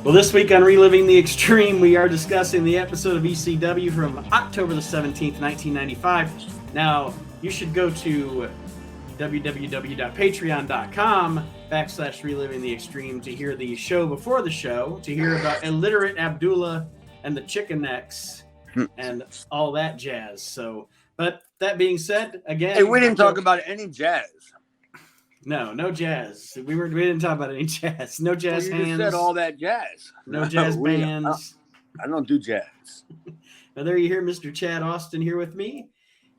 Well, this week on Reliving the Extreme, we are discussing the episode of ECW from October the 17th, 1995. Now, you should go to www.patreon.com/reliving the extreme to hear the show before the show, to hear about illiterate Abdullah and the chicken necks and all that jazz. So, but that being said, again, hey, we didn't talk about any jazz. No jazz. We didn't talk about any jazz. No jazz hands. You just said all that jazz. No jazz bands. I don't do jazz. Now there you hear Mr. Chad Austin here with me,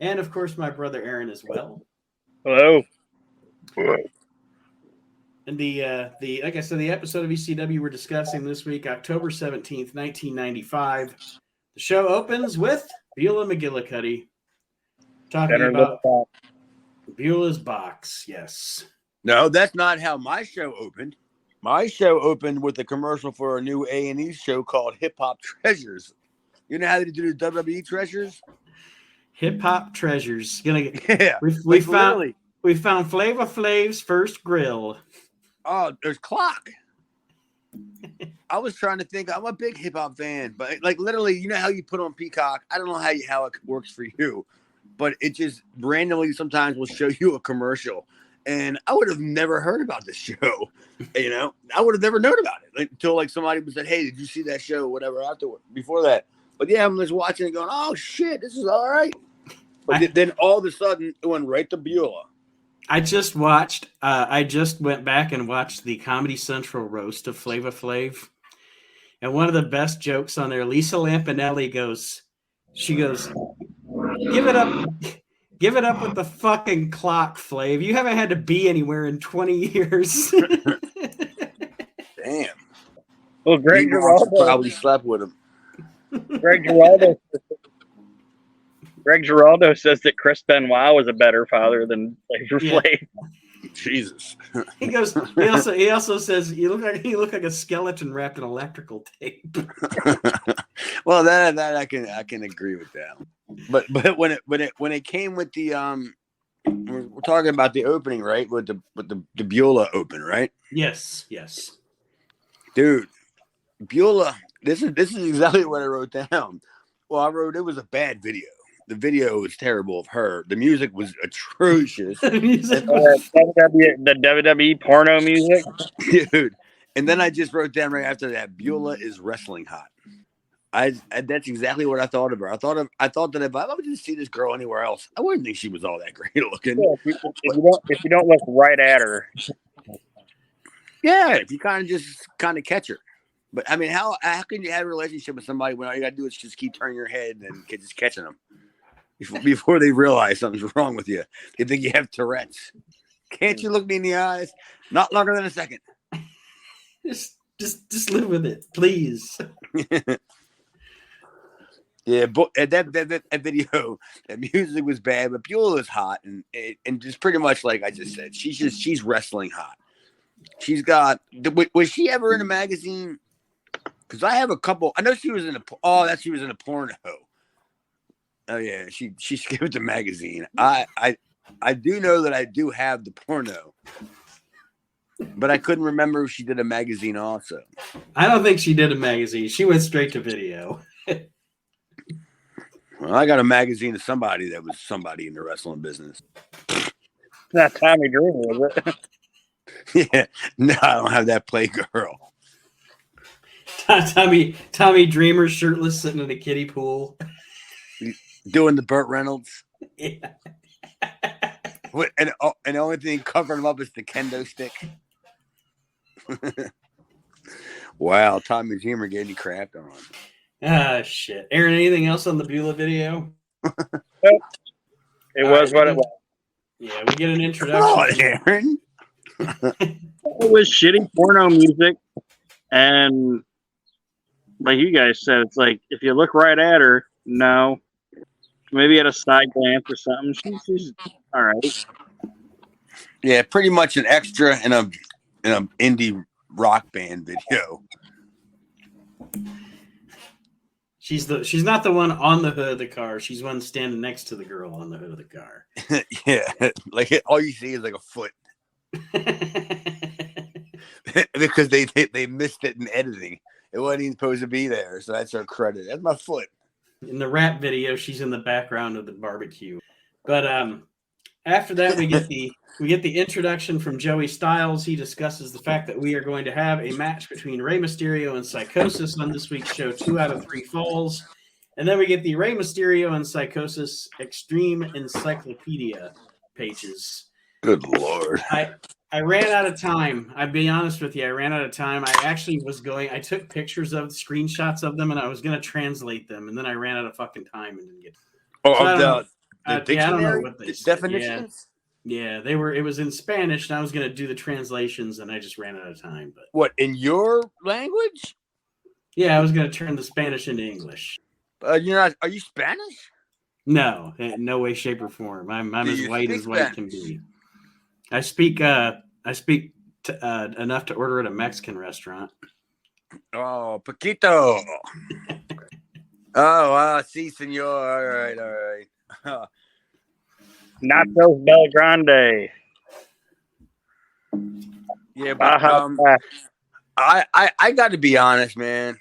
and of course my brother Aaron as well. Hello. And the like I said, the episode of ECW we're discussing this week, October 17th, 1995. The show opens with Beulah McGillicuddy talking about Beulah's box. Yes. No, that's not how my show opened. My show opened with a commercial for a new A&E show called Hip Hop Treasures. You know how they do the WWE Treasures? Hip Hop Treasures. Yeah. We found Flavor Flav's first grill. Oh, there's Clock. I was trying to think. I'm a big hip hop fan, but like literally, you know how you put on Peacock? I don't know how it works for you, but it just randomly sometimes will show you a commercial. And I would have never heard about this show. You know, I would have never known about it until like somebody said, "Hey, did you see that show?" Whatever afterward before that. But yeah, I'm just watching it going, "Oh shit, this is all right." But then all of a sudden, it went right to Beulah. I just went back and watched the Comedy Central roast of Flava Flav. And one of the best jokes on there, Lisa Lampanelli goes, give it up with the fucking clock, Flav. You haven't had to be anywhere in 20 years. Damn. Well, Greg Giraldo probably slept with him. Greg Giraldo says that Chris Benoit was a better father than Flavor Flav. Jesus. He goes. He also says you look like a skeleton wrapped in electrical tape. Well, that I can agree with that. But when it came with the we're talking about the opening, right? With the Beulah open, right? Yes. Dude, Beulah. This is exactly what I wrote down. Well, I wrote it was a bad video. The video was terrible of her. The music was atrocious. The WWE porno music, dude. And then I just wrote down right after that, Beulah is wrestling hot. That's exactly what I thought of her. I thought that if I would just see this girl anywhere else, I wouldn't think she was all that great looking. Yeah, if you don't look right at her, yeah, if you kind of catch her. But I mean, how can you have a relationship with somebody when all you gotta do is just keep turning your head and just catching them before they realize something's wrong with you? They think you have Tourette's. Can't you look me in the eyes? Not longer than a second. Just live with it, please. Yeah, but that video, that music was bad, but Beulah is hot, and just pretty much like I just said, she's wrestling hot. She's got. Was she ever in a magazine? Because I have a couple. I know she was in a. Oh, she was in a porno. Oh yeah, she skipped the magazine. I do know that I do have the porno, but I couldn't remember if she did a magazine also. I don't think she did a magazine. She went straight to video. Well, I got a magazine of somebody that was somebody in the wrestling business. Not Tommy Dreamer, was it? Yeah, no, I don't have that Playgirl. Tommy Dreamer shirtless sitting in a kiddie pool. Doing the Burt Reynolds. Yeah. And the only thing covering him up is the kendo stick. Wow, Tommy Dreamer getting crapped on. Ah, shit. Aaron, anything else on the Beulah video? It was what it was. Yeah, we get an introduction. Oh, Aaron. It was shitty porno music, and like you guys said, it's like if you look right at her, no, maybe at a side glance or something, she's all right. Yeah, pretty much an extra in a indie rock band video. She's not the one on the hood of the car. She's one standing next to the girl on the hood of the car. Yeah, like all you see is like a foot. Because they missed it in editing. It wasn't even supposed to be there, so that's her credit. That's my foot. In the rap video, she's in the background of the barbecue. But after that, we get the introduction from Joey Styles. He discusses the fact that we are going to have a match between Rey Mysterio and Pscosis on this week's show, 2 out of 3 falls. And then we get the Rey Mysterio and Pscosis Extreme Encyclopedia pages. Good Lord. I ran out of time. I'll be honest with you. I ran out of time. I took pictures of screenshots of them and I was going to translate them. And then I ran out of fucking time and didn't get The dictionary? I don't know what they said. Definitions? Yeah, it was in Spanish and I was going to do the translations and I just ran out of time. But what, in your language? Yeah, I was going to turn the Spanish into English. Are you Spanish? No, in no way, shape, or form. I'm as white can be. I speak enough to order at a Mexican restaurant. Oh, poquito. Oh, sí, señor. All right. Nachos Bel Grande. Yeah, but I got to be honest, man.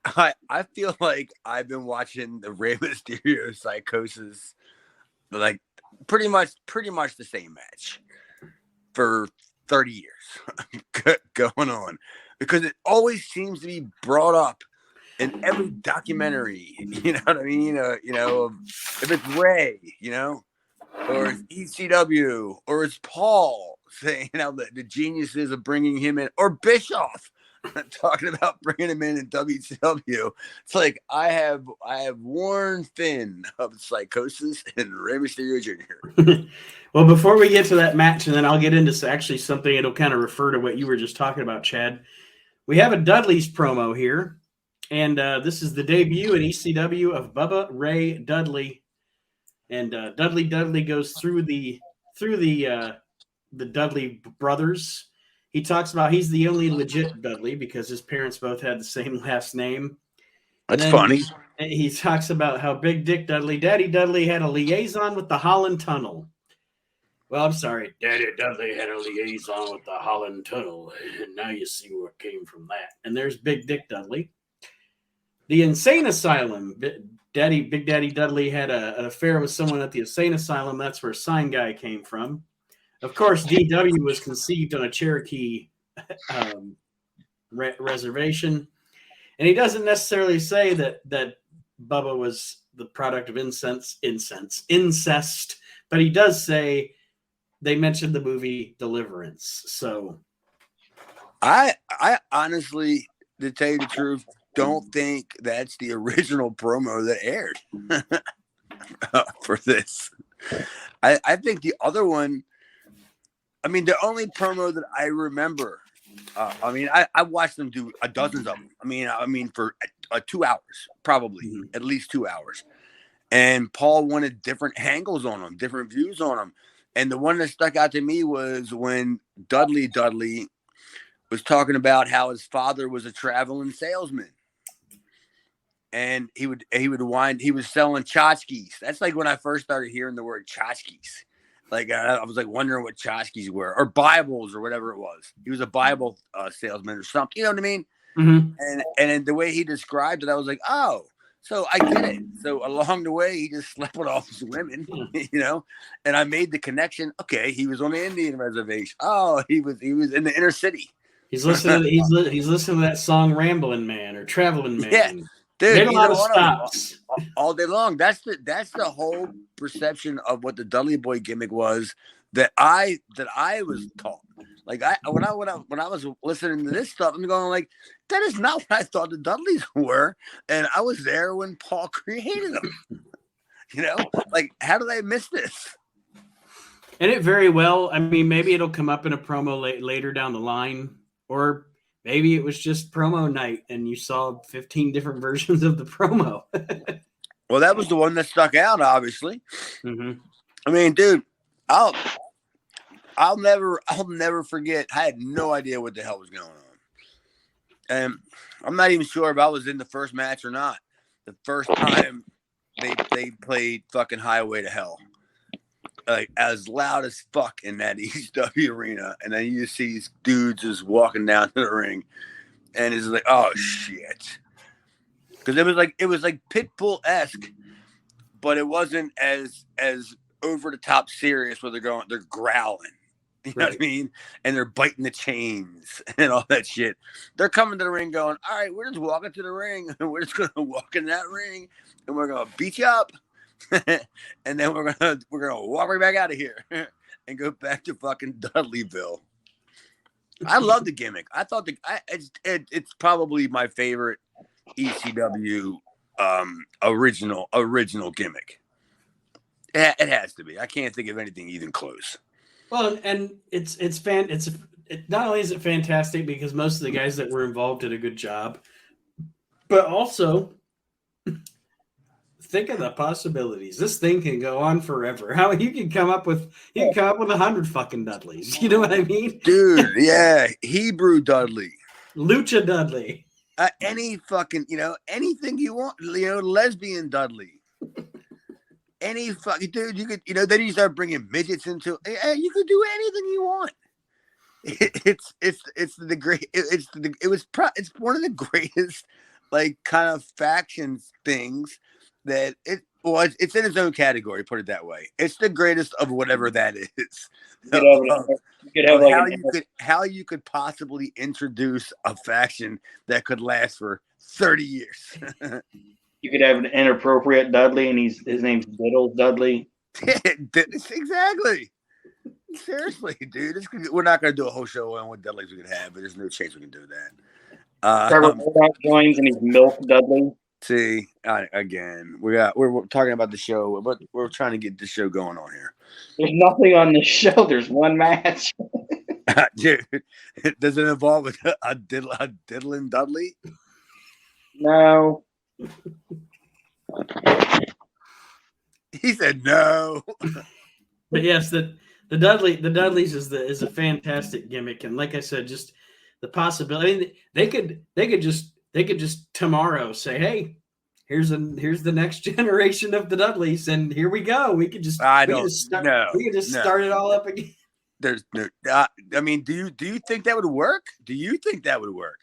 I feel like I've been watching the Rey Mysterio Pscosis, like pretty much the same match for 30 years going on, because it always seems to be brought up in every documentary. You know what I mean? If it's Ray, or it's ECW, or it's Paul saying the geniuses of bringing him in, or Bischoff talking about bringing him in WCW. It's like I have worn thin of Pscosis and Rey Mysterio Jr. Well, before we get to that match, and then I'll get into actually something that'll kind of refer to what you were just talking about, Chad. We have a Dudley's promo here, and this is the debut in ECW of Bubba Ray Dudley, and Dudley goes through the Dudley brothers. He talks about he's the only legit Dudley because his parents both had the same last name. That's funny. He talks about how Big Dick Dudley, Daddy Dudley, had a liaison with the Holland Tunnel. Well, I'm sorry. Daddy Dudley had a liaison with the Holland Tunnel. And now you see what came from that. And there's Big Dick Dudley. The Insane Asylum. Big Daddy Dudley had an affair with someone at the Insane Asylum. That's where Sign Guy came from. Of course, DW was conceived on a Cherokee reservation. And he doesn't necessarily say that Bubba was the product of incest, but he does say they mentioned the movie Deliverance. So I honestly, to tell you the truth, don't think that's the original promo that aired for this. I think the other one, the only promo that I remember, I watched them do dozens of them. For 2 hours, probably at least 2 hours. And Paul wanted different angles on them, different views on them. And the one that stuck out to me was when Dudley was talking about how his father was a traveling salesman. And he was selling tchotchkes. That's like when I first started hearing the word tchotchkes. Like I was like wondering what tchotchkes were, or Bibles, or whatever it was. He was a Bible salesman or something. You know what I mean? Mm-hmm. And the way he described it, I was like, oh, so I get it. So along the way, he just slept with all these women, And I made the connection. Okay, he was on the Indian reservation. Oh, he was in the inner city. He's listening. He's listening to that song "Rambling Man" or "Traveling Man." Yeah. Dude, made a lot of stops all day long. That's the whole perception of what the Dudley Boy gimmick was that I was taught. Like when I was listening to this stuff, I'm going like, that is not what I thought the Dudleys were, and I was there when Paul created them. Like how did I miss this? And it very well. Maybe it'll come up in a promo later down the line, or maybe it was just promo night and you saw 15 different versions of the promo. Well, that was the one that stuck out, obviously. Mm-hmm. Dude, I'll never forget. I had no idea what the hell was going on. And I'm not even sure if I was in the first match or not. The first time they played fucking Highway to Hell. Like as loud as fuck in that ECW arena, and then you just see these dudes just walking down to the ring, and it's like, oh shit, because it was like Pitbull-esque, but it wasn't as over the top serious where they're growling. You know what I mean? And they're biting the chains and all that shit. They're coming to the ring going, all right, we're just walking to the ring. And we're just going to walk in that ring and we're going to beat you up. And then we're going to walk right back out of here and go back to fucking Dudleyville. I love the gimmick. I thought it's probably my favorite ECW original gimmick. It has to be. I can't think of anything even close. Well, and it's not only is it fantastic because most of the guys that were involved did a good job, but also think of the possibilities. This thing can go on forever. How you can come up with 100 fucking Dudleys. You know what I mean, dude? Yeah, Hebrew Dudley, Lucha Dudley, any fucking anything you want. Lesbian Dudley. Any fucking dude, you could, then you start bringing midgets into it. You could do anything you want. It's one of the greatest like kind of factions things that it's in its own category. Put it that way. It's the greatest of whatever that is. How you could possibly introduce a faction that could last for 30 years. You could have an inappropriate Dudley, and his name's Diddles Dudley. Exactly. Seriously, dude. We're not going to do a whole show on what Dudleys we could have, but there's no chance we can do that. Trevor Murdoch joins, and he's Milk Dudley. See, again, we're talking about the show, but we're trying to get this show going on here. There's nothing on this show. There's one match. Dude, does it involve a diddling Dudley? No. He said no. But yes, the Dudleys is a fantastic gimmick, and like I said, just the possibility. I mean, they could just tomorrow say, hey, here's the next generation of the Dudleys, and here we go. We could just start it all up again. There's no. I mean, do you think that would work? Do you think that would work?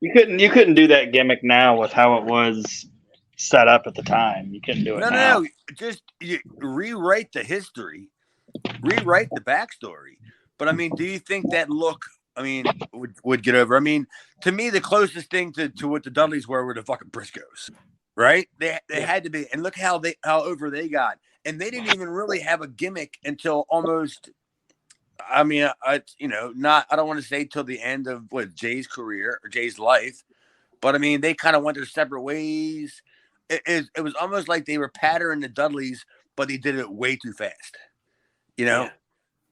You couldn't do that gimmick now with how it was set up at the time. You couldn't do it. No. Just rewrite the history, rewrite the backstory. But I mean, do you think that look? I mean, would get over? I mean, to me, the closest thing to what the Dudleys were the fucking Briscoes, right? They had to be, and look how over they got, and they didn't even really have a gimmick until almost. I mean, I don't want to say till the end of Jay's career or Jay's life, but I mean, they kind of went their separate ways. It was almost like they were patterning the Dudleys, but they did it way too fast.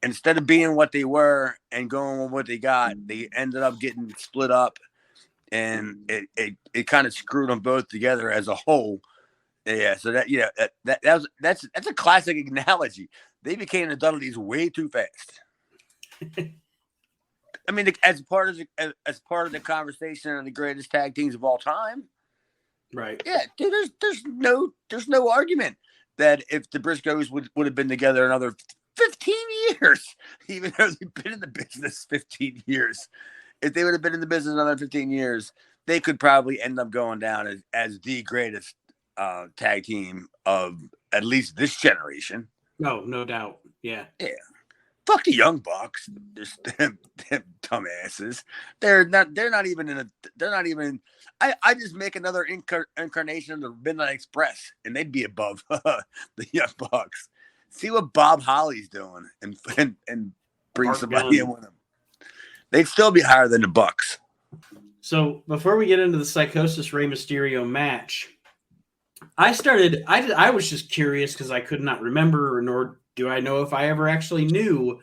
Instead of being what they were and going with what they got, they ended up getting split up, and it kind of screwed them both together as a whole. Yeah, so that's a classic analogy. They became the Dudleys way too fast. I mean, as part of the conversation of the greatest tag teams of all time, right? Yeah, dude. There's no argument that if the Briscoes would have been together another 15 years, even though they've been in the business 15 years, if they would have been in the business another 15 years, they could probably end up going down as the greatest tag team of at least this generation. No doubt. Yeah. Fuck the Young Bucks. Them dumbasses. They're not even. I just make another incarnation of the Midnight Express, and they'd be above the Young Bucks. See what Bob Holly's doing, and bring somebody in with him. They'd still be higher than the Bucks. So before we get into the Pscosis Rey Mysterio match, I was just curious because I could not remember, nor do I know if I ever actually knew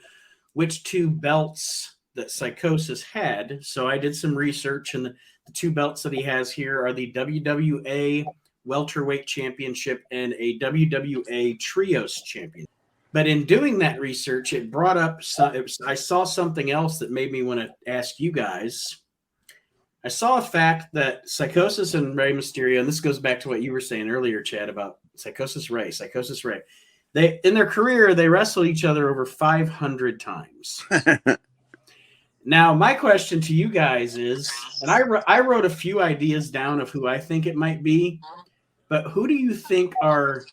which two belts that Pscosis had. So I did some research, and the two belts that he has here are the WWA Welterweight Championship and a WWA Trios Championship. But in doing that research, it brought up I saw something else that made me want to ask you guys. I saw a fact that Pscosis and Rey Mysterio, and this goes back to what you were saying earlier, Chad, about Pscosis Rey. They in their career, they wrestled each other over 500 times. Now, my question to you guys is, and I wrote a few ideas down of who I think it might be, but who do you think are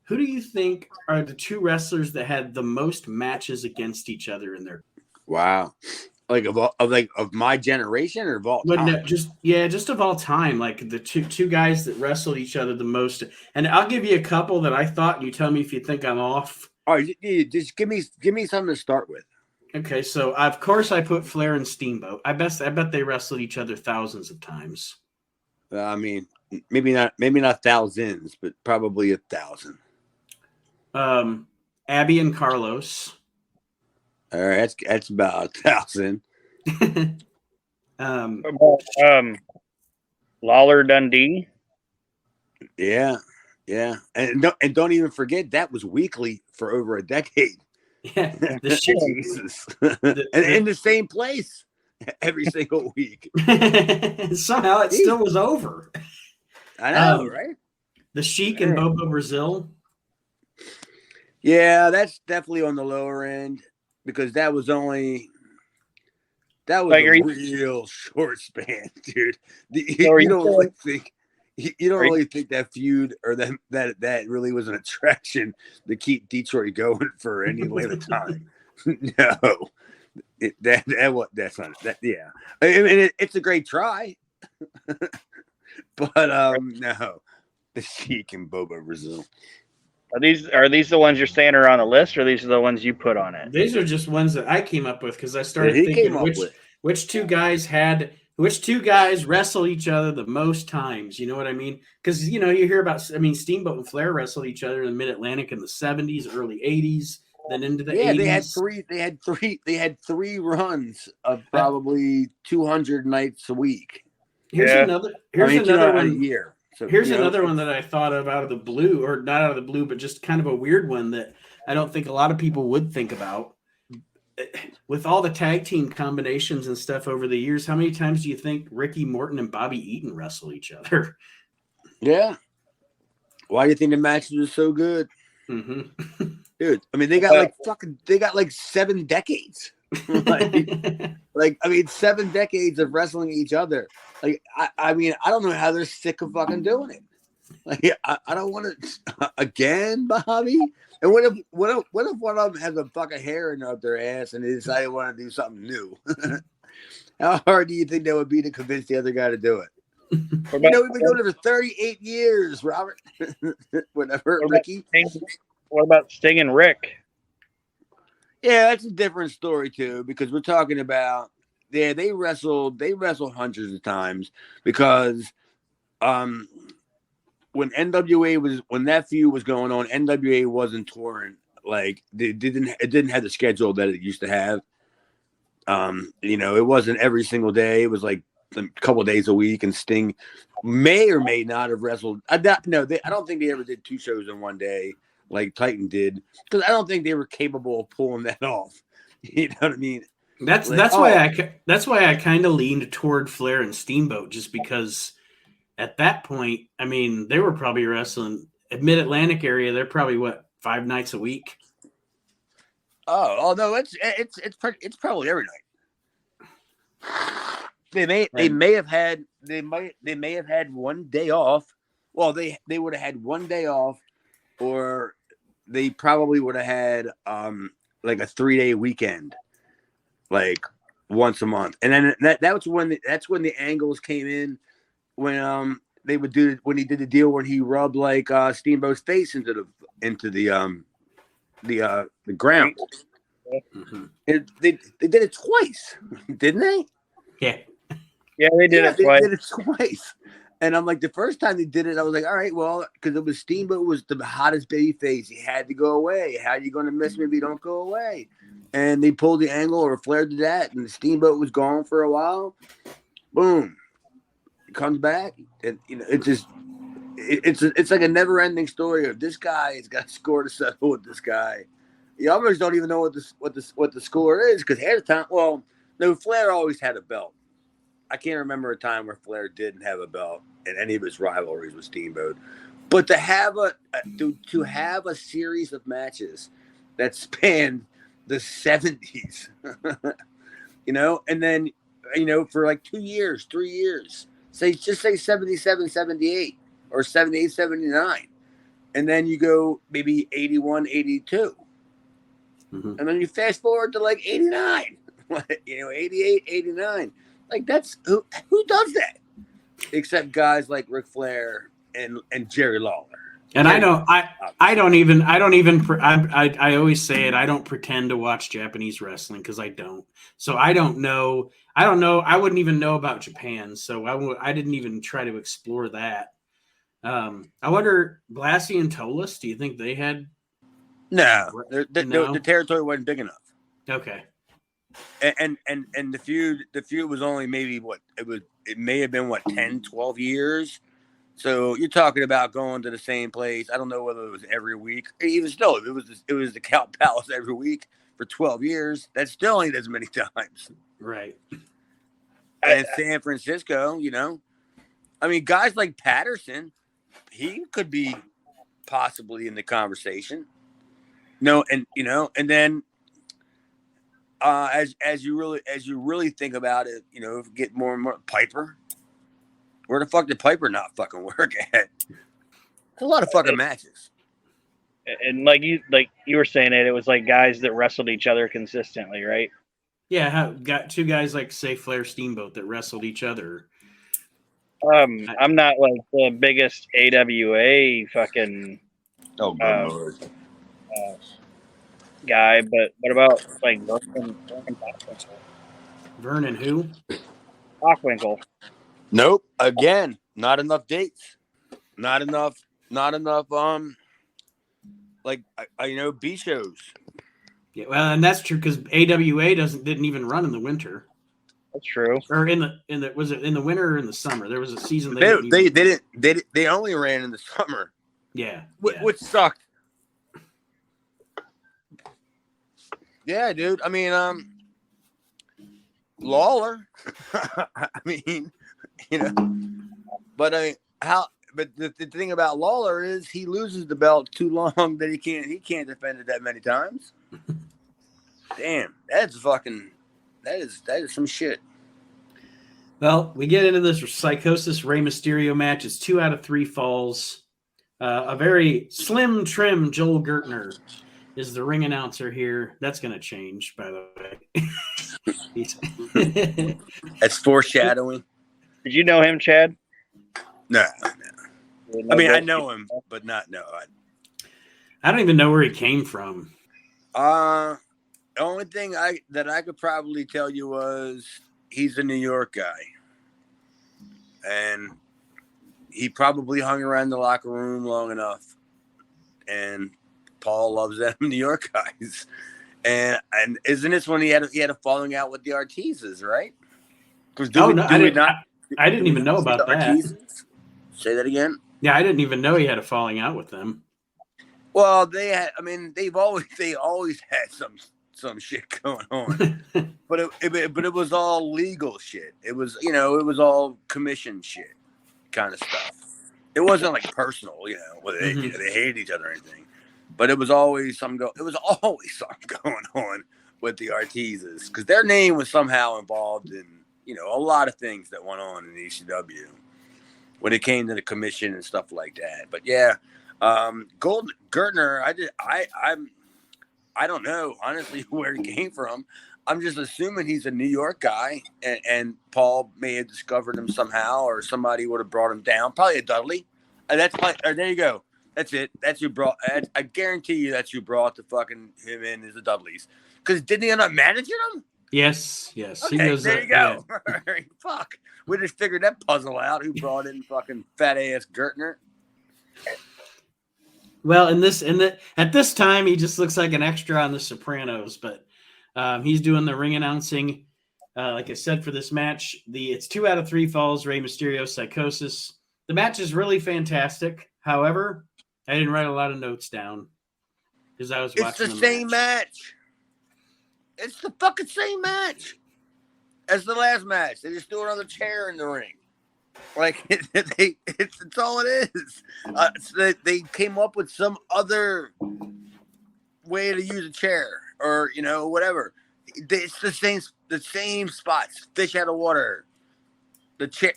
the two wrestlers that had the most matches against each other in their? Wow. Like of my generation or of all Well, time? no, just of all time, like the two guys that wrestled each other the most. And I'll give you a couple that I thought, and you tell me if you think I'm off. All right, just give me something to start with. Okay, so of course I put Flair and Steamboat. I bet they wrestled each other thousands of times. I mean, maybe not thousands, but probably 1,000. Abby and Carlos. All right, that's about 1,000. Lawler Dundee. Yeah, and don't even forget that was weekly for over a decade. Yeah, Jesus, and in the same place every single week. Somehow it still was over. I know, right? The Sheik and Bobo Brazil. Yeah, that's definitely on the lower end because that was like, a real short span, dude. You don't really think that feud or that really was an attraction to keep Detroit going for any length of time. No, that's not that. Yeah, I mean it's a great try, but no, the Sheik and Bobo Brazil. Are these the ones you're saying are on the list, or these are the ones you put on it? These are just ones that I came up with because I started thinking which two guys wrestled each other the most times. You know what I mean? Because you hear about. I mean, Steamboat and Flair wrestled each other in the Mid Atlantic in the 70s, early 80s, then into the 80s. They had three runs of probably 200 nights a week. Here's another one a year. So, here's another one that I thought of out of the blue, or not out of the blue, but just kind of a weird one that I don't think a lot of people would think about. With all the tag team combinations and stuff over the years, how many times do you think Ricky Morton and Bobby Eaton wrestle each other? Yeah. Why do you think the matches are so good? Mm-hmm. Dude, I mean, they got like 7 decades. like, I mean, 7 decades of wrestling each other. Like, I mean, I don't know how they're sick of fucking doing it. Like, I don't want to again, Bobby. And what if one of them has a fucking hair in up their ass and they decide they want to do something new? How hard do you think that would be to convince the other guy to do it? We've been doing it for 38 years, Robert. Whatever, Ricky. What about Sting and Rick? Yeah, that's a different story too, because we're talking about they wrestled hundreds of times because when that feud was going on, NWA wasn't touring. Like it didn't have the schedule that it used to have. It wasn't every single day. It was like a couple of days a week, and Sting may or may not have wrestled. I don't think they ever did 2 shows in one day like Titan did, because I don't think they were capable of pulling that off. You know what I mean? That's why I kind of leaned toward Flair and Steamboat, just because at that point, I mean, they were probably wrestling at Mid Atlantic area. They're probably 5 nights a week. Oh no, it's probably every night. They may have had one day off. Well, they would have had one day off, or they probably would have had like a 3-day weekend, like once a month. And then that's when the angles came in, when he did the deal when he rubbed like Steamboat's face into the ground. Mm-hmm. They did it twice, didn't they? Yeah, they did it twice. They did it twice. And I'm like, the first time they did it, I was like, all right, well, because it was Steamboat was the hottest baby face. He had to go away. How are you going to miss me if you don't go away? And they pulled the angle, or Flair did that, and Steamboat was gone for a while. Boom. It comes back. And, it's like a never-ending story of this guy has got a score to settle with this guy. You almost don't even know what the score is, because half the time, well, no, Flair always had a belt. I can't remember a time where Flair didn't have a belt in any of his rivalries with Steamboat. But to have a series of matches that spanned the 70s, and then, for like 2 years, 3 years, say 77, 78 or 78, 79. And then you go maybe 81, 82. Mm-hmm. And then you fast forward to like 89, 88, 89. Like that's who does that? Except guys like Ric Flair and Jerry Lawler. And I know I always say it. I don't pretend to watch Japanese wrestling because I don't. So I don't know. I wouldn't even know about Japan. So I didn't even try to explore that. I wonder, Blassie and Tolis, do you think they had? No, No? the territory wasn't big enough. Okay. And the feud was only maybe it may have been 10, 12 years. So you're talking about going to the same place. I don't know whether it was every week. Even still, if it was the Cow Palace every week for 12 years, that still ain't as many times. Right. And San Francisco, I mean, guys like Patterson, he could be possibly in the conversation. No, and then as you really think about it, get more and more Piper. Where the fuck did Piper not fucking work at? A lot of fucking matches. And like you were saying it was like guys that wrestled each other consistently, right? Yeah, got two guys like, say, Flair Steamboat that wrestled each other. I'm not like the biggest AWA fucking guy, but what about like Vernon who? Bockwinkel. Nope. Again, not enough dates. Not enough. Like B shows. Yeah, well, and that's true because AWA didn't even run in the winter. That's true. Or in the was it in the winter or in the summer? There was a season they only ran in the summer. Yeah, which sucked. Yeah, dude. I mean, Lawler. I mean, but But the thing about Lawler is he loses the belt too long that he can't defend it that many times. Damn, that is some shit. Well, we get into this Pscosis Rey Mysterio match. It's 2 out of 3 falls. A very slim, trim Joel Gertner is the ring announcer here. That's going to change, by the way. That's foreshadowing. Did you know him, Chad? No. I mean, I know him, but not no. I don't even know where he came from. The only thing that I could probably tell you was he's a New York guy, and he probably hung around the locker room long enough. And Paul loves them New York guys, and isn't this when he had a falling out with the Artizes, right? I didn't even know about that. Artizes? Say that again. Yeah, I didn't even know he had a falling out with them. Well, they've always had some shit going on, but it was all legal shit. It was all commission shit kind of stuff. It wasn't like personal, where they hated each other or anything. But it was always something going on with the Artizes because their name was somehow involved in a lot of things that went on in ECW when it came to the commission and stuff like that. But yeah, Gertner, I don't know honestly where he came from. I'm just assuming he's a New York guy, and Paul may have discovered him somehow, or somebody would have brought him down. Probably a Dudley. There you go. That's it. That's who brought. I guarantee you that's who brought the fucking him in is the Dudleys. Because didn't he end up managing them? Yes. Okay, there you go. Yeah. Fuck. We just figured that puzzle out. Who brought in fucking fat ass Gertner? Well, at this time, he just looks like an extra on The Sopranos, but he's doing the ring announcing. Like I said, for this match, it's 2 out of 3 falls. Rey Mysterio, Pscosis. The match is really fantastic. However, I didn't write a lot of notes down because I was watching. It's the same match. It's the fucking same match as the last match. They just threw another chair in the ring. Like it's all it is. So they came up with some other way to use a chair, or whatever. it's the same spots. Fish out of water. The chair,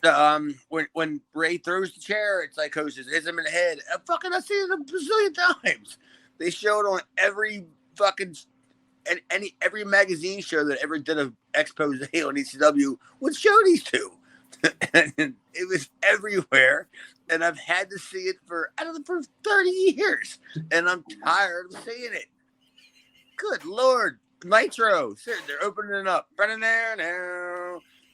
when Ray throws the chair, it's Pscosis hits him in the head. I've seen it a bazillion times. They show it on every fucking every magazine show that ever did an expose on ECW would show these two. And it was everywhere, and I've had to see it for 30 years, and I'm tired of seeing it. Good Lord, Nitro, they're opening it up.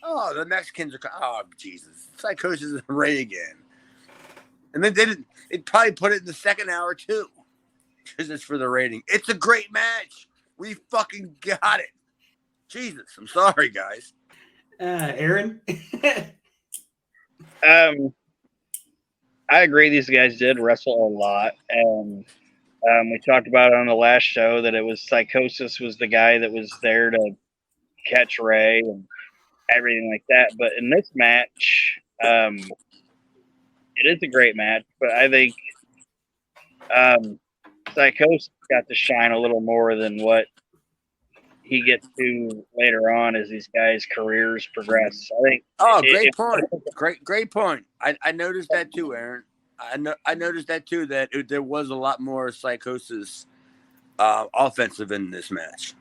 Oh, the Mexicans are. Oh, Jesus, Pscosis and Ray again, and then they'd probably put it in the second hour too, because it's for the rating. It's a great match. We fucking got it. Jesus, I'm sorry, guys. Aaron. I agree. These guys did wrestle a lot, and we talked about it on the last show that it was Pscosis was the guy that was there to catch Ray and everything like that. But in this match, it is a great match. But I think Pscosis got to shine a little more than what he gets to later on as these guys' careers progress. I think. Oh, great point. Great point. I noticed that too, Aaron. I noticed that too. That there was a lot more Pscosis offensive in this match.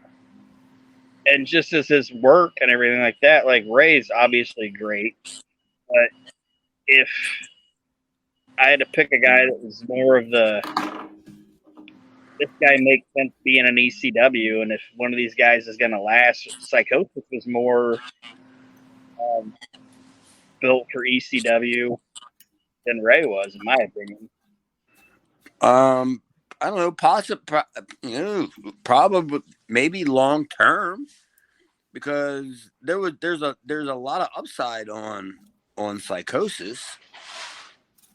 And just as his work and everything like that, Ray's obviously great, but if I had to pick a guy that was more of this guy makes sense being an ECW, and if one of these guys is going to last, Pscosis was more built for ECW than Ray was, in my opinion. I don't know, probably maybe long term, because there's a lot of upside on Pscosis.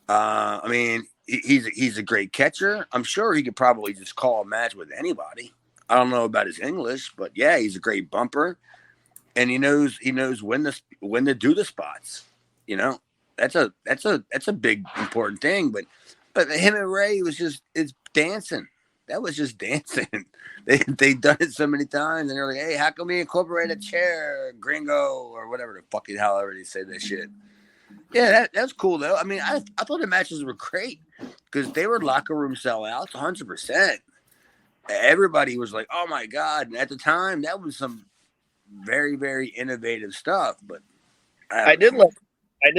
I mean, he's a great catcher. I'm sure he could probably just call a match with anybody. I don't know about his English, but yeah, he's a great bumper, and he knows when to do the spots. You know, that's a big important thing. But him and Ray it's dancing. That was just dancing. They done it so many times, and they're like, hey, how can we incorporate a chair, gringo, or whatever the fucking hell they say that shit. Yeah, that's cool though. I mean, I thought the matches were great because they were locker room sellouts, 100%. Everybody was like, "Oh my god!" And at the time, that was some very, very innovative stuff. But I did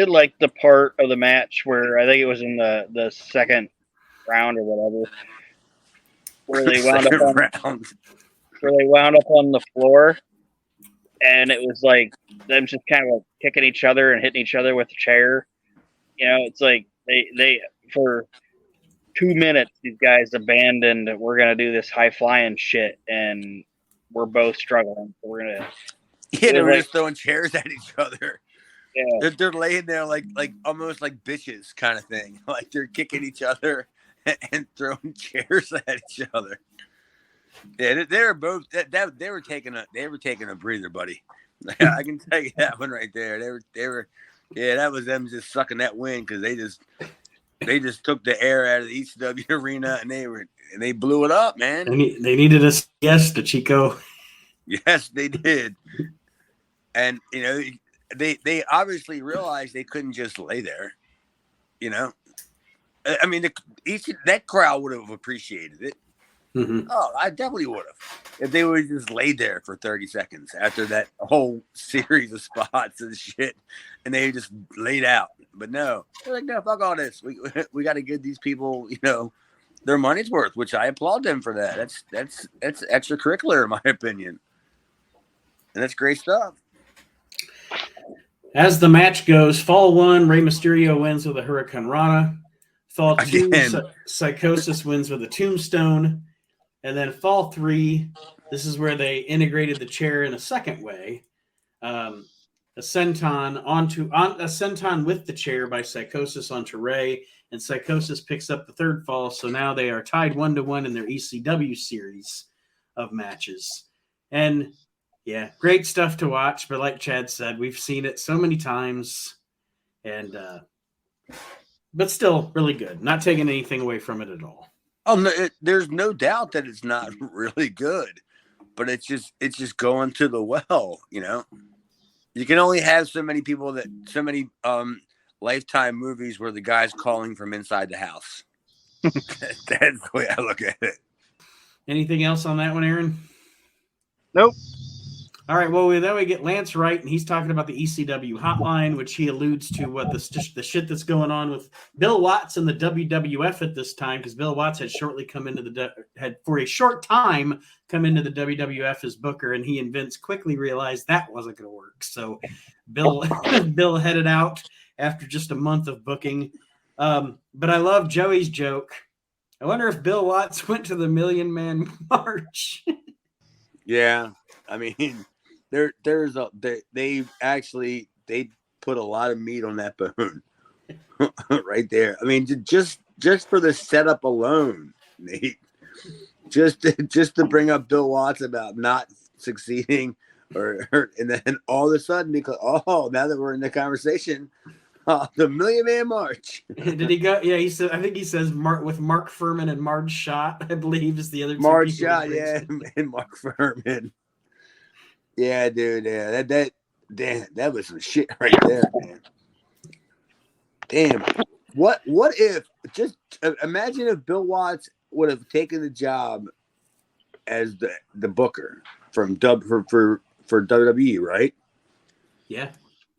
like the part of the match where I think it was in the second round or whatever, where they wound up on the floor. And it was like them just kind of kicking each other and hitting each other with the chair. You know, it's like they for 2 minutes, these guys abandoned, we're going to do this high flying shit. And we're both struggling. So we're going to. Yeah, they were just throwing chairs at each other. Yeah. They're laying there like almost like bitches kind of thing. Like they're kicking each other and throwing chairs at each other. Yeah, they were both. They were taking a breather, buddy. I can tell you that one right there. They were. Yeah, that was them just sucking that wind because they just took the air out of the ECW arena and they blew it up, man. They needed a yes to Chico. Yes, they did. And you know, they obviously realized they couldn't just lay there. You know, I mean, that crowd would have appreciated it. Mm-hmm. Oh, I definitely would have if they would just laid there for 30 seconds after that whole series of spots and shit, and they just laid out. But no, they're like, no, fuck all this. We got to give these people, you know, their money's worth, which I applaud them for that. That's extracurricular in my opinion, and that's great stuff. As the match goes, Fall 1, Rey Mysterio wins with a Hurricane Rana. Fall 2, Pscosis wins with a Tombstone. And then Fall 3, this is where they integrated the chair in a second way. A senton with the chair by Pscosis onto Ray, and Pscosis picks up the third fall. So now they are tied 1-1 in their ECW series of matches. And yeah, great stuff to watch. But like Chad said, we've seen it so many times, and but still really good. Not taking anything away from it at all. Oh, no, there's no doubt that it's not really good. but it's just going to the well, you know. You can only have so many Lifetime movies where the guy's calling from inside the house. That's the way I look at it. Anything else on that one, Aaron? Nope. All right, well, then we get Lance Wright, and he's talking about the ECW hotline, which he alludes to what the shit that's going on with Bill Watts and the WWF at this time, because Bill Watts had shortly come into had for a short time come into the WWF as booker, and he and Vince quickly realized that wasn't going to work. So Bill headed out after just a month of booking. But I love Joey's joke. I wonder if Bill Watts went to the Million Man March. Yeah, I mean, they put a lot of meat on that bone right there. I mean, just for the setup alone, Nate. Just to bring up Bill Watts about not succeeding, and then all of a sudden, because now that we're in the conversation, the Million Man March. Did he go? Yeah, he said. I think he says with Mark Furman and Marge Schott, I believe, is the other two. Marge Schott, yeah, and Mark Furman. Yeah, dude. Yeah, that was some shit right there, man. Damn. What if just imagine if Bill Watts would have taken the job as the booker for WWE, right? Yeah.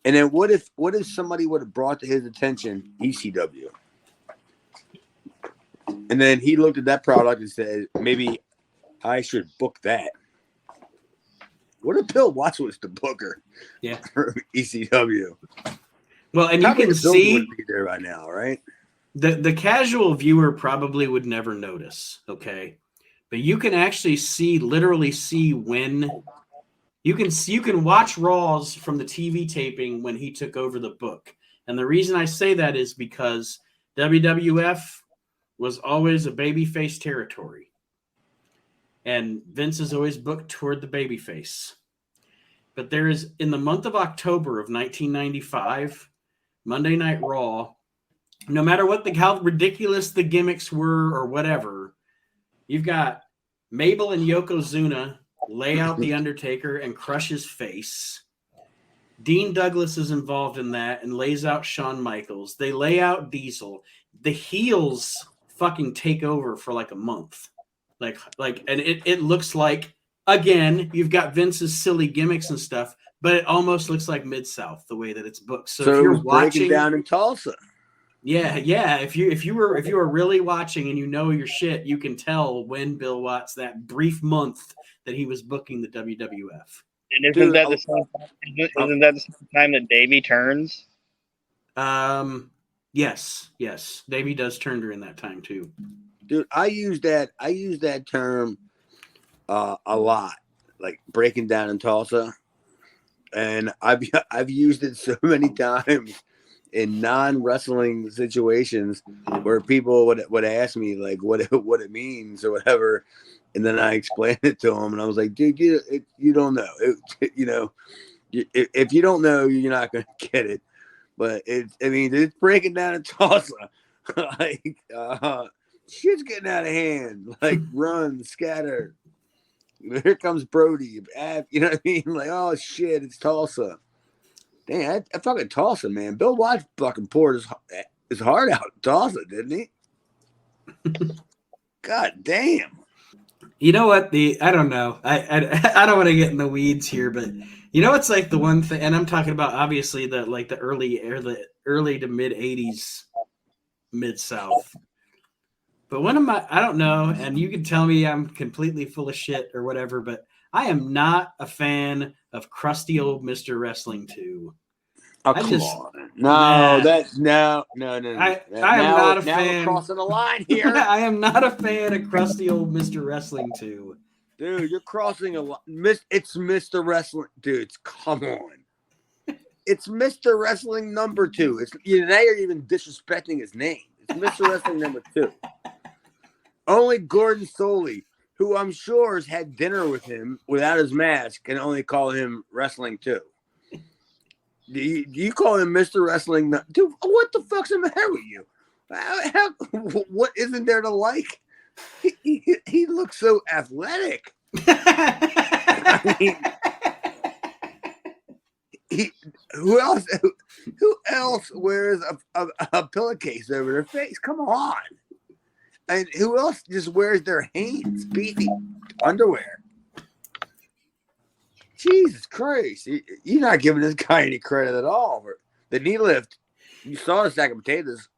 And then what if somebody would have brought to his attention ECW? And then he looked at that product and said, maybe I should book that. What if Bill Watts was the booker? Yeah. For ECW. Well, and you can see be there right now, right? The casual viewer probably would never notice, okay? But you can actually literally see when you can watch Raws from the TV taping when he took over the book. And the reason I say that is because WWF was always a babyface territory. And Vince is always booked toward the babyface. But there is, in the month of October of 1995, Monday Night Raw, no matter how ridiculous the gimmicks were or whatever, you've got Mabel and Yokozuna lay out The Undertaker and crush his face. Dean Douglas is involved in that and lays out Shawn Michaels. They lay out Diesel. The heels fucking take over for like a month. And it looks like, again, you've got Vince's silly gimmicks and stuff, but it almost looks like Mid-South the way that it's booked. So if you're watching down in Tulsa. Yeah. If you were really watching and you know your shit, you can tell when Bill Watts, that brief month that he was booking the WWF. And isn't that the same time that Davey turns? Yes. Davey does turn during that time too. Dude, I use that term a lot, like breaking down in Tulsa, and I've used it so many times in non-wrestling situations where people would ask me like what it means or whatever, and then I explained it to them, and I was like, dude, you don't know, if you don't know, you're not gonna get it. But it's breaking down in Tulsa, like shit's getting out of hand, like run, scatter. Here comes Brody, you know what I mean? Like, oh shit, it's Tulsa. Damn, that fucking Tulsa, man. Bill Watts fucking poured his heart out in Tulsa, didn't he? God damn. You know what? I don't know. I don't want to get in the weeds here, but you know what's like the one thing, and I'm talking about obviously the early to mid '80s Mid-South. But I don't know, and you can tell me I'm completely full of shit or whatever, but I am not a fan of crusty old Mr. Wrestling 2. Oh, come on. No. I am not a fan. Now we're crossing the line here. I am not a fan of crusty old Mr. Wrestling 2. Dude, you're crossing a line. It's Mr. Wrestling. Dude, come on. It's Mr. Wrestling number 2. Now you're even disrespecting his name. It's Mr. Wrestling number 2. Only Gordon Soley, who I'm sure has had dinner with him without his mask, can only call him Wrestling 2. Do you call him Mr. Wrestling? Dude, what the fuck's the matter with you? What isn't there to like? He looks so athletic. I mean, who else wears a pillowcase over their face? Come on. And who else just wears their hands beefy underwear? Jesus Christ. You're not giving this guy any credit at all. The knee lift, you saw the sack of potatoes.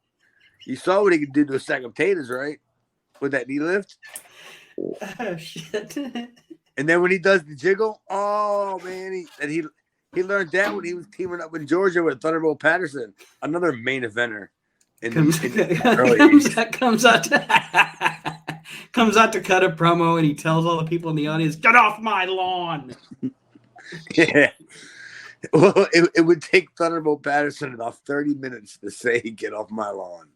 You saw what he could do to a sack of potatoes, right? With that knee lift. Oh, shit. And then when he does the jiggle, oh, man, he learned that when he was teaming up with Georgia with Thunderbolt Patterson, another main eventer. Comes out to cut a promo, and he tells all the people in the audience, "Get off my lawn." Yeah. Well, it would take Thunderbolt Patterson about 30 minutes to say, "Get off my lawn."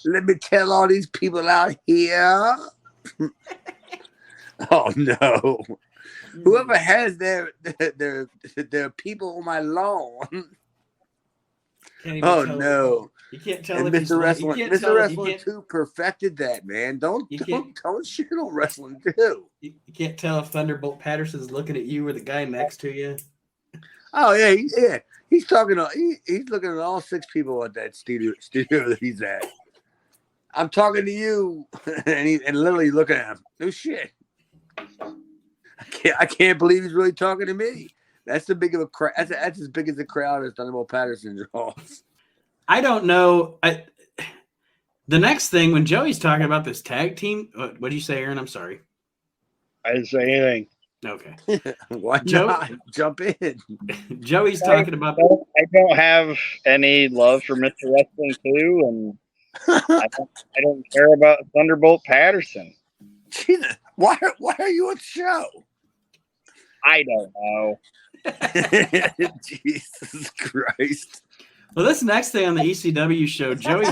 Let me tell all these people out here. Oh no! Whoever has their people on my lawn. Oh no! You can't tell. And if Mr. Wrestling, Mr. Wrestling 2 perfected that, man. Don't shit on Wrestling 2. You can't tell if Thunderbolt Patterson's looking at you or the guy next to you. Oh yeah. He's talking to he's looking at all 6 people at that studio that he's at. I'm talking to you, and literally looking at him. No shit. I can't believe he's really talking to me. That's the big of a crowd. That's as big as a crowd as Thunderbolt Patterson draws. I don't know. The next thing, when Joey's talking about this tag team, what did you say, Aaron? I'm sorry. I didn't say anything. Okay. Why not? Jump in. Joey's talking about. I don't have any love for Mr. Wrestling 2, and I don't care about Thunderbolt Patterson. Jesus, why are you on the show? I don't know. Jesus Christ. Well, this next thing on the ECW show, Joey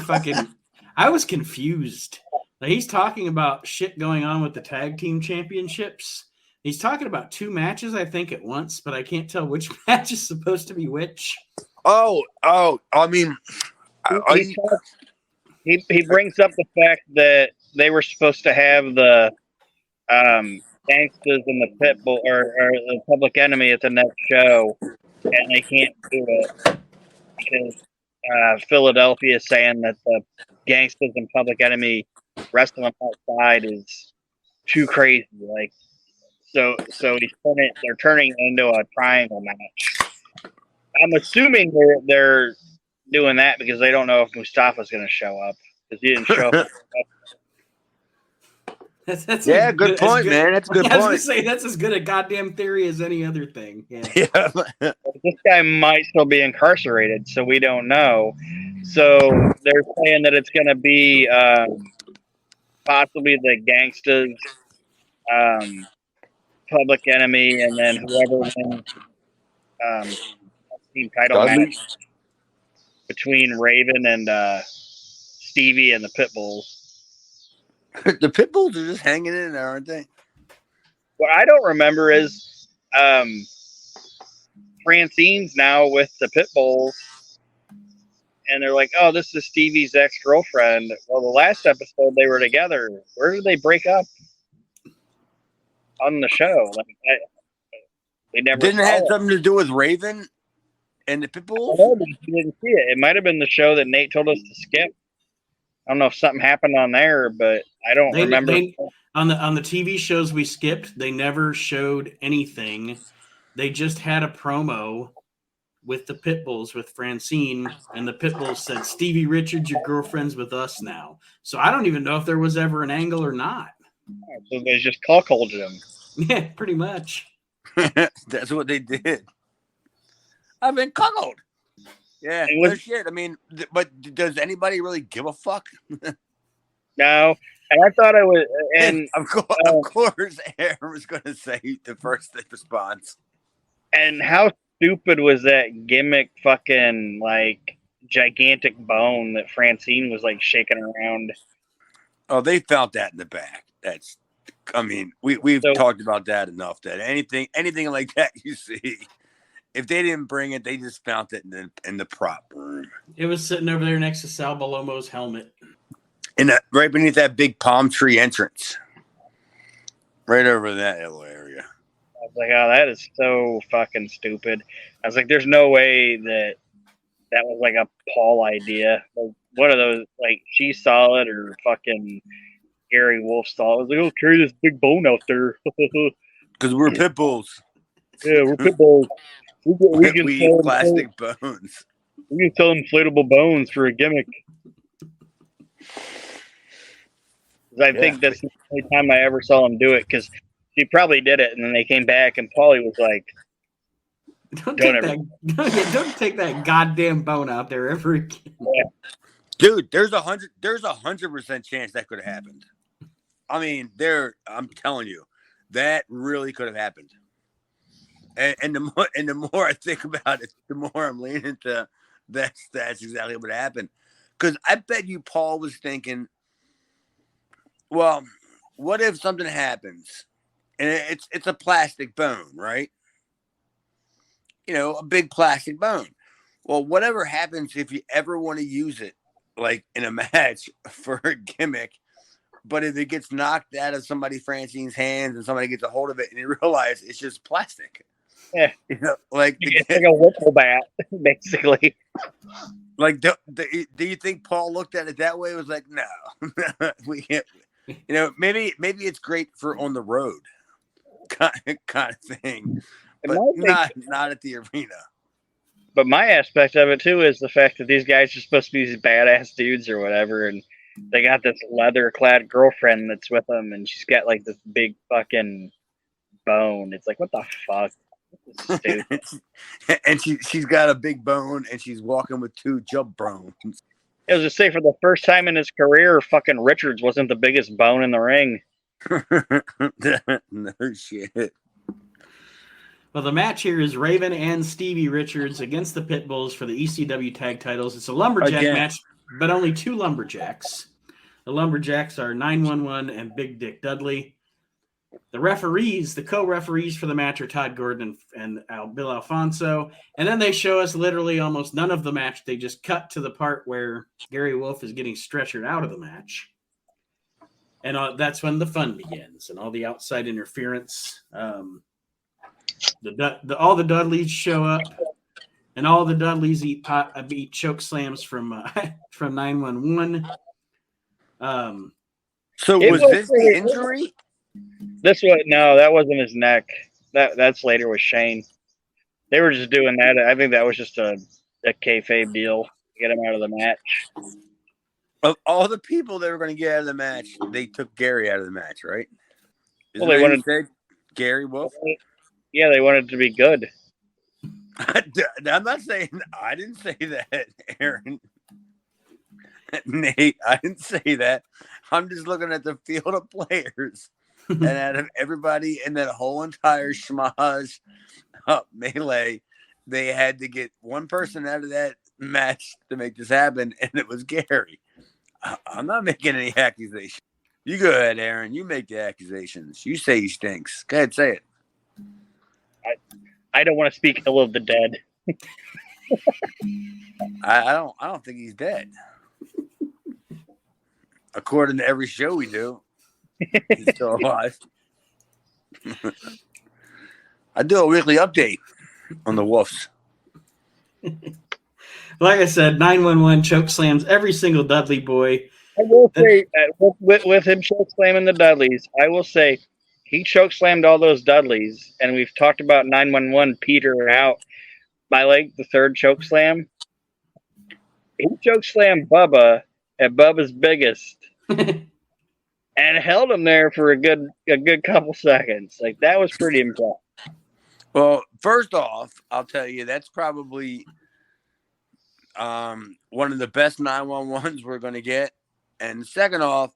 I was confused. Like, he's talking about shit going on with the tag team championships. He's talking about 2 matches, I think, at once, but I can't tell which match is supposed to be which. Oh, I mean, he brings up the fact that they were supposed to have the Gangsters and the Pitbull or the Public Enemy at the next show, and they can't do it because Philadelphia is saying that the Gangsters and Public Enemy wrestling outside is too crazy. Like, so they're turning into a triangle match. I'm assuming they're doing that because they don't know if Mustafa's going to show up because he didn't show up. That's good point, man. That's a good point. I was going to say, that's as good a goddamn theory as any other thing. Yeah. This guy might still be incarcerated, so we don't know. So they're saying that it's going to be possibly the Gangsters, Public Enemy, and then whoever wins team title match between Raven and Stevie and the Pitbulls. The Pitbulls are just hanging in there, aren't they? What I don't remember is Francine's now with the Pitbulls, and they're like, "Oh, this is Stevie's ex-girlfriend." Well, the last episode they were together. Where did they break up on the show? Like, we never didn't it have something to do with Raven and the Pitbulls? I didn't see it. It might have been the show that Nate told us to skip. I don't know if something happened on there, but I don't remember. On the TV shows we skipped, they never showed anything. They just had a promo with the Pitbulls with Francine, and the Pitbulls said, "Stevie Richards, your girlfriend's with us now." So I don't even know if there was ever an angle or not. So they just cuckolded him. Yeah, pretty much. That's what they did. I've been cuckolded. Yeah, no shit. I mean, but does anybody really give a fuck? No, and I thought I would. And of course, Aaron was going to say the first response. And how stupid was that gimmick? Fucking like gigantic bone that Francine was like shaking around. Oh, they felt that in the back. That's. I mean, we've talked about that enough. That anything like that you see. If they didn't bring it, they just found it in the prop room. It was sitting over there next to Sal Balomo's helmet. Right beneath that big palm tree entrance. Right over that little area. I was like, oh, that is so fucking stupid. I was like, there's no way that was like a Paul idea. Like, one of those, like, she saw it or fucking Gary Wolf saw it. I was like, oh, carry this big bone out there. Because we're pit bulls. Yeah, we're pit bulls. We can eat plastic bones. We can sell inflatable bones for a gimmick. I think that's the only time I ever saw him do it, because she probably did it, and then they came back, and Paulie was like, Don't take that goddamn bone out there ever again. Yeah. Dude, there's 100% chance that could have happened. I mean, I'm telling you, that really could have happened. And the more I think about it, the more I'm leaning to that's exactly what happened. Because I bet you Paul was thinking, well, what if something happens and it's a plastic bone, right? You know, a big plastic bone. Well, whatever happens if you ever want to use it, like in a match for a gimmick, but if it gets knocked out of Francine's hands and somebody gets a hold of it and you realize it's just plastic. Yeah. You know, like it's like a whipple bat, basically. Like, do you think Paul looked at it that way? It was like, no, we can't. You know, maybe it's great for on the road kind of thing, but not at the arena. But my aspect of it too is the fact that these guys are supposed to be these badass dudes or whatever, and they got this leather-clad girlfriend that's with them, and she's got like this big fucking bone. It's like, what the fuck? Stupid. And she's got a big bone, and she's walking with 2 jump bones. I was just say, for the first time in his career, fucking Richards wasn't the biggest bone in the ring. No shit. Well, the match here is Raven and Stevie Richards against the Pitbulls for the ECW tag titles. It's a lumberjack match, but only 2 lumberjacks. The lumberjacks are 911 and Big Dick Dudley. The referees, the co-referees for the match, are Todd Gordon and Bill Alfonso. And then they show us literally almost none of the match. They just cut to the part where Gary Wolf is getting stretchered out of the match. And that's when the fun begins and all the outside interference. All the Dudleys show up, and all the Dudleys eat choke slams from 911. So was this the injury? That wasn't his neck. That's later with Shane. They were just doing that. I think that was just a kayfabe deal to get him out of the match. Of all the people they were going to get out of the match, they took Gary out of the match, right? Well, they wanted Gary Wolf. Yeah, they wanted it to be good. I'm not saying I didn't say that, Aaron. Nate, I didn't say that. I'm just looking at the field of players, and out of everybody in that whole entire schmaz melee, they had to get one person out of that match to make this happen, and it was Gary. I'm not making any accusations. You go ahead, Aaron. You make the accusations. You say he stinks. Go ahead, say it. I don't want to speak ill of the dead. I don't think he's dead. According to every show we do, he's still alive. I do a weekly update on the Wolves. Like I said, 911 choke slams every single Dudley boy. I will say, with him choke slamming the Dudleys, I will say he choke slammed all those Dudleys, and we've talked about 911 Peter out by like the 3rd choke slam. He choke slammed Bubba at Bubba's biggest and held him there for a good couple seconds. Like, that was pretty impressive. Well, first off, I'll tell you that's probably one of the best 911s we're going to get. And second off,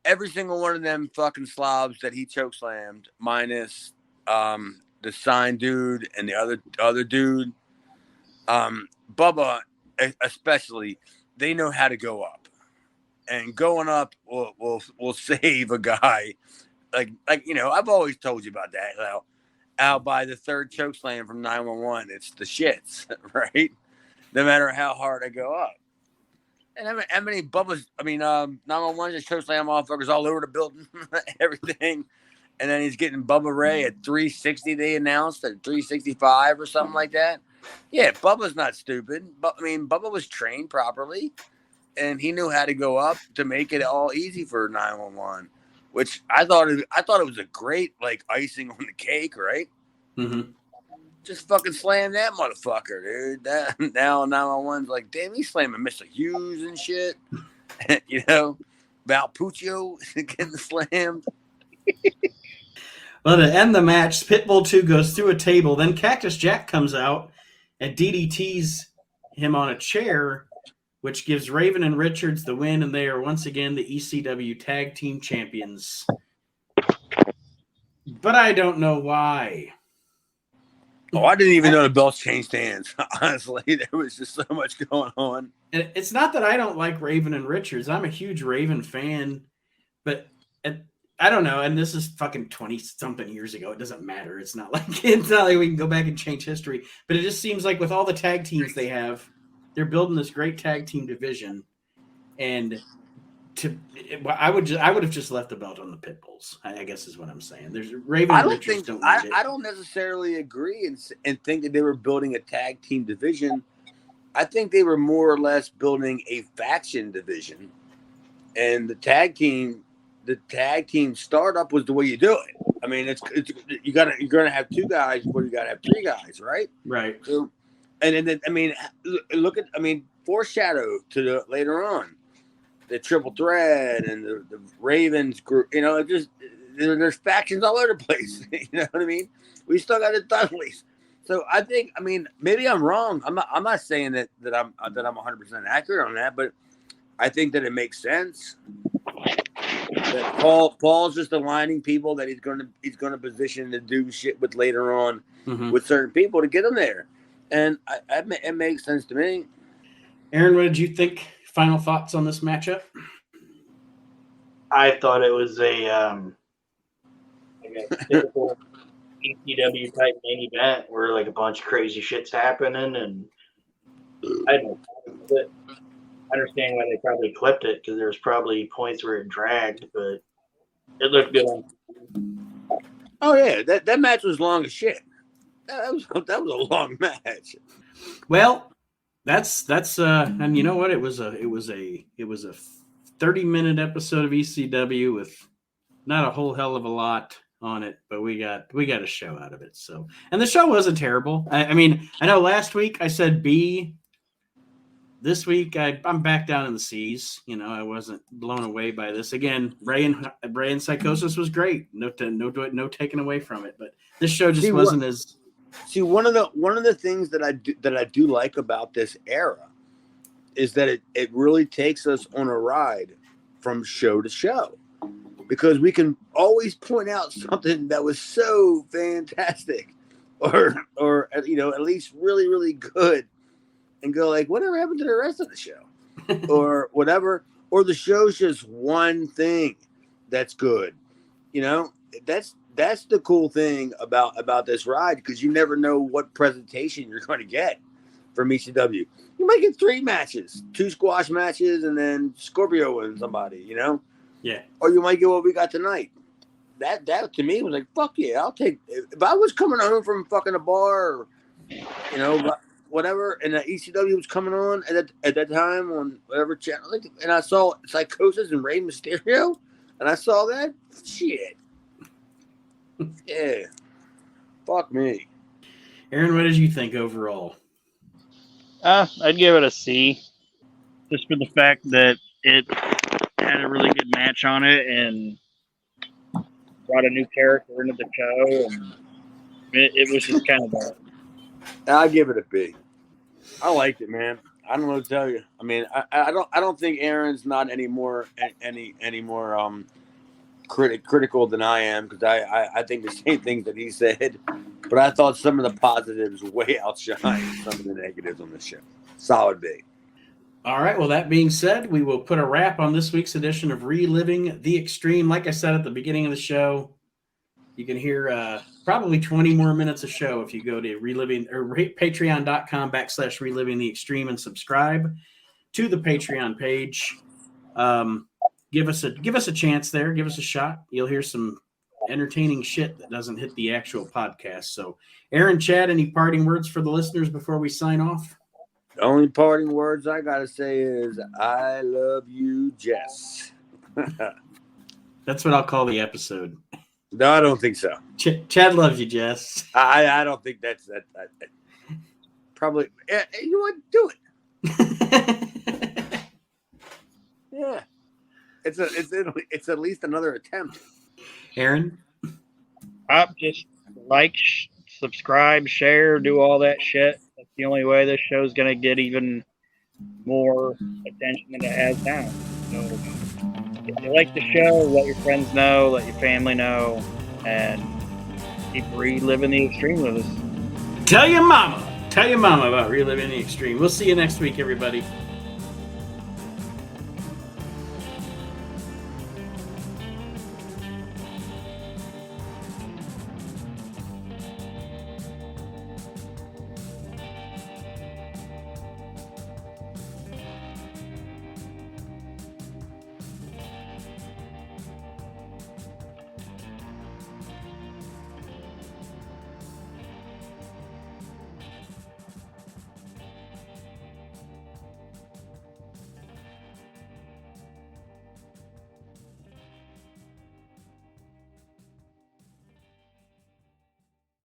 every single one of them fucking slobs that he chokeslammed, minus the sign dude and the other dude, Bubba especially, they know how to go up. And going up will save a guy. Like I've always told you about that. Out by the 3rd chokeslam from 911, it's the shits, right? No matter how hard I go up. And how many Bubba's, 911 just chokeslam motherfuckers all over the building, everything. and then he's getting Bubba Ray at 360. They announced at 365 or something like that. Yeah, Bubba's not stupid. But I mean, Bubba was trained properly, and he knew how to go up to make it all easy for 911. Which I thought it was a great like icing on the cake, right? Mm-hmm. Just fucking slam that motherfucker, dude. That now 911's like, damn, he's slamming Mr. Hughes and shit. You know, Valpuccio getting slammed. Well, to end the match, Pitbull 2 goes through a table. Then Cactus Jack comes out and DDTs him on a chair, which gives Raven and Richards the win, and they are once again the ECW Tag Team Champions. But I don't know why. Oh, I didn't even know the belts changed hands. Honestly, there was just so much going on. And it's not that I don't like Raven and Richards. I'm a huge Raven fan, but I don't know. And this is fucking 20-something years ago. It doesn't matter. It's not like we can go back and change history. But it just seems like with all the tag teams they have, they're building this great tag team division. And I would have just left the belt on the Pitbulls. I guess is what I'm saying. There's Raven and Richards don't need it. I don't necessarily agree and think that they were building a tag team division. I think they were more or less building a faction division, and the tag team startup was the way you do it. I mean, you're gonna have two guys before you gotta have three guys, right? Right. So, and then I mean, foreshadow to the later on. The Triple Threat and the Ravens group, you know, there's factions all over the place. You know what I mean? We still got the Dudleys. So I think, I mean, maybe I'm wrong. I'm not saying that I'm 100% accurate on that, but I think that it makes sense. That Paul's just aligning people that he's gonna position to do shit with later on with certain people to get them there, and it makes sense to me. Aaron, what did you think? Final thoughts on this matchup? I thought it was a typical ECW type main event where like a bunch of crazy shit's happening, and I understand why they probably clipped it because there was probably points where it dragged, but it looked good. Oh yeah, that match was long as shit. That was a long match. Well, that's and you know what? It was a 30-minute episode of ECW with not a whole hell of a lot on it, but we got a show out of it. So, and the show wasn't terrible. I mean, I know last week I said B. This week I'm back down in the C's. You know, I wasn't blown away by this. Again, Ray and Pscosis was great. No taking away from it. But this show just wasn't as. See, one of the things that I do like about this era is that it really takes us on a ride from show to show, because we can always point out something that was so fantastic or you know, at least really, really good, and go like, whatever happened to the rest of the show or whatever, or the show's just one thing that's good. You know, that's the cool thing about this ride, because you never know what presentation you're going to get from ECW. You might get 3 matches, 2 squash matches, and then Scorpio and somebody, you know? Yeah. Or you might get what we got tonight. That to me was like, fuck yeah, I'll take it. If I was coming home from fucking a bar, or, you know, whatever, and the ECW was coming on at that time on whatever channel, and I saw Pscosis and Rey Mysterio, and I saw that, shit. Yeah. Fuck me. Aaron, what did you think overall? I'd give it a C, just for the fact that it had a really good match on it and brought a new character into the show, and it was just kind of I'll give it a B. I liked it, man. I don't know what to tell you. I mean, I don't think Aaron's not any more critical than I am, because I think the same things that he said, but I thought some of the positives way outshine some of the negatives on this show. Solid B. All right. Well, that being said, we will put a wrap on this week's edition of Reliving the Extreme. Like I said at the beginning of the show, you can hear probably 20 more minutes of show if you go to patreon.com/reliving the extreme and subscribe to the Patreon page. Give us a chance there. Give us a shot. You'll hear some entertaining shit that doesn't hit the actual podcast. So, Aaron, Chad, any parting words for the listeners before we sign off? The only parting words I gotta say is, I love you, Jess. That's what I'll call the episode. No, I don't think so. Chad loves you, Jess. I don't think that's that. Probably, you want to do it? Yeah, it's at least another attempt. Aaron, Just like, subscribe, share, do all that shit. That's the only way this show's gonna get even more attention than it has now. So if you like the show, let your friends know, let your family know, and keep reliving the extreme with us. tell your mama about Reliving the Extreme. We'll see you next week, everybody.